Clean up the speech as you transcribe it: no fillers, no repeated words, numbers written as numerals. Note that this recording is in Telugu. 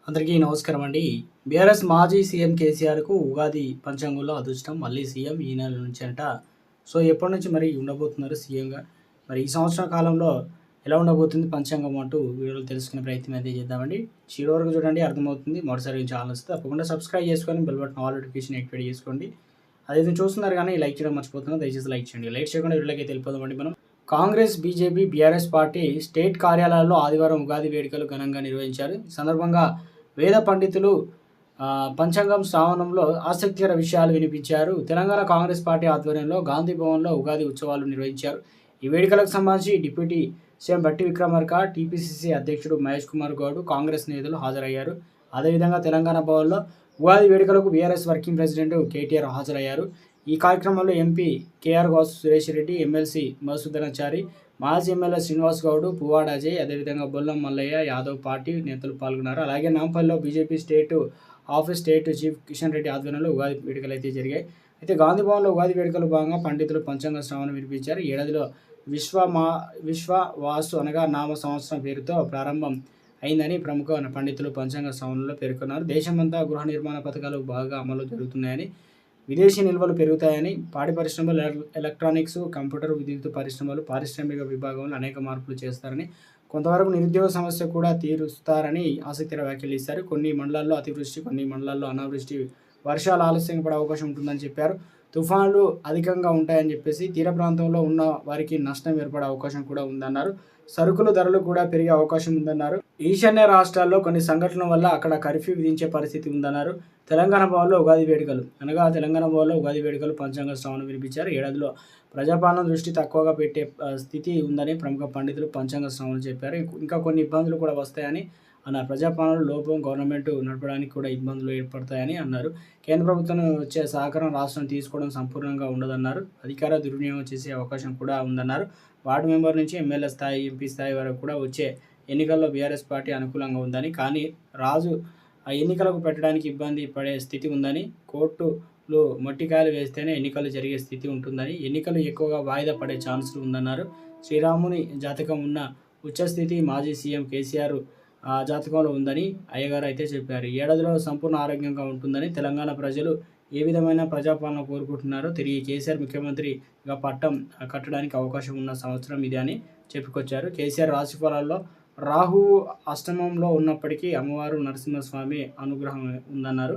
అందరికీ నమస్కారం అండి. బీఆర్ఎస్ మాజీ సీఎం కేసీఆర్‌కు ఉగాది పంచాంగంలో అదృష్టం మళ్ళీ సీఎం ఈ నెల నుంచి అంట. సో, ఎప్పటి నుంచి మరి ఉండబోతున్నారు సీఎంగా? మరి ఈ సంవత్సరం కాలంలో ఎలా ఉండబోతుంది పంచాంగం అంటూ వీడియోలో తెలుసుకునే ప్రయత్నం అయితే చేద్దామండి. చివరి వరకు చూడండి, అర్థమవుతుంది. మొదటిసారి ఛానల్ వస్తే తప్పకుండా సబ్స్క్రైబ్ చేసుకొని bell button all notification activate చేసుకోండి. అదైతే చూస్తున్నారు కానీ లైక్ చేయడం మర్చిపోతున్నారు. దయచేసి లైక్ చేయండి. లైక్ చేయకుండా వీడియోలోకి అయితే వెళ్ళిపోదామండి మనం. Congress, BJP, BRS party state కార్యాలయాల్లో ఆదివారం ఉగాది వేడుకలు ఘనంగా నిర్వహించారు. ఈ సందర్భంగా వేద పండితులు పంచాంగం శ్రావణంలో ఆసక్తికర విషయాలు వినిపించారు. తెలంగాణ కాంగ్రెస్ పార్టీ ఆధ్వర్యంలో గాంధీ భవన్లో ఉగాది ఉత్సవాలు నిర్వహించారు. ఈ వేడుకలకు సంబంధించి డిప్యూటీ సీఎం బట్టి విక్రమార్క, టీపీసీసీ అధ్యక్షుడు మహేష్ కుమార్ గౌడ్, కాంగ్రెస్ నేతలు హాజరయ్యారు. అదేవిధంగా తెలంగాణ భవన్లో ఉగాది వేడుకలకు బీఆర్ఎస్ వర్కింగ్ ప్రెసిడెంట్ కేటీఆర్ హాజరయ్యారు. ఈ కార్యక్రమంలో ఎంపీ కేఆర్ వాసు సురేష్ రెడ్డి, ఎమ్మెల్సీ మధుసూదనాచారి, మాజీ ఎమ్మెల్యే శ్రీనివాస్ గౌడ్, పువ్వాడ అజయ్, అదేవిధంగా బొల్లం మల్లయ్య యాదవ్ పార్టీ నేతలు పాల్గొన్నారు. అలాగే నాంపల్లిలో BJP state chief Kishan Reddy ఆధ్వర్యంలో ఉగాది వేడుకలు అయితే జరిగాయి. అయితే గాంధీ భవన్లో ఉగాది వేడుకలు భాగంగా పండితులు పంచాంగ శ్రవణం వినిపించారు. ఏడాదిలో విశ్వవాసు అనగా నామ సంవత్సరం పేరుతో ప్రారంభం అయిందని ప్రముఖ పండితులు పంచాంగ శ్రవణంలో పేర్కొన్నారు. దేశమంతా గృహ నిర్మాణ పథకాలు బాగా అమలు జరుగుతున్నాయని, విదేశీ నిల్వలు పెరుగుతాయని, పాడి పరిశ్రమలు, ఎలక్ట్రానిక్స్, కంప్యూటర్, విద్యుత్ పరిశ్రమలు, పారిశ్రామిక విభాగంలో అనేక మార్పులు చేస్తారని, కొంతవరకు నిరుద్యోగ సమస్య కూడా తీరుస్తారని ఆసక్తికర వ్యాఖ్యలు ఇస్తారు. కొన్ని మండలాల్లో అతివృష్టి, కొన్ని మండలాల్లో అనావృష్టి, వర్షాలు ఆలస్యంగా పడే అవకాశం ఉంటుందని చెప్పారు. తుఫాన్లు అధికంగా ఉంటాయని చెప్పేసి తీర ప్రాంతంలో ఉన్న వారికి నష్టం ఏర్పడే అవకాశం కూడా ఉందన్నారు. సరుకుల ధరలు కూడా పెరిగే అవకాశం ఉందన్నారు. ఈశాన్య రాష్ట్రాల్లో కొన్ని సంఘటనల వల్ల అక్కడ కర్ఫ్యూ విధించే పరిస్థితి ఉందన్నారు. తెలంగాణ భవన్లో ఉగాది వేడుకలు పంచాంగ శ్రవణం వినిపించారు. ఏడాదిలో ప్రజాపాలన దృష్టి తక్కువగా పెట్టే స్థితి ఉందని ప్రముఖ పండితులు పంచాంగ శ్రవణం చెప్పారు. ఇంకా కొన్ని ఇబ్బందులు కూడా వస్తాయని అన్నారు. ప్రజాపాలన లోపం, గవర్నమెంట్ నడపడానికి కూడా ఇబ్బందులు ఏర్పడతాయని అన్నారు. కేంద్ర ప్రభుత్వం వచ్చే సహకారం రాష్ట్రం తీసుకోవడం సంపూర్ణంగా ఉండదన్నారు. అధికార దుర్వినియోగం చేసే అవకాశం కూడా ఉందన్నారు. వార్డు మెంబర్ నుంచి ఎమ్మెల్యే స్థాయి, ఎంపీ స్థాయి వరకు కూడా వచ్చే ఎన్నికల్లో బీఆర్ఎస్ పార్టీ అనుకూలంగా ఉందని, కానీ రాజు ఆ ఎన్నికలకు పెట్టడానికి ఇబ్బంది పడే స్థితి ఉందని, కోర్టులు మొట్టికాయలు వేస్తేనే ఎన్నికలు జరిగే స్థితి ఉంటుందని, ఎన్నికలు ఎక్కువగా వాయిదా పడే ఛాన్సులు ఉందన్నారు. శ్రీరాముని జాతకం ఉన్న ఉచ్చస్థితి మాజీ సీఎం కేసీఆర్ జాతకంలో ఉందని అయ్యగారు అయితే చెప్పారు. ఏడాదిలో సంపూర్ణ ఆరోగ్యంగా ఉంటుందని, తెలంగాణ ప్రజలు ఏ విధమైన ప్రజాపాలన కోరుకుంటున్నారో తిరిగి కేసీఆర్ ముఖ్యమంత్రిగా పట్టం కట్టడానికి అవకాశం ఉన్న సంవత్సరం ఇది అని చెప్పుకొచ్చారు. కేసీఆర్ రాశిఫలాల్లో రాహువు అష్టమంలో ఉన్నప్పటికీ అమ్మవారు నరసింహస్వామి అనుగ్రహం ఉందన్నారు.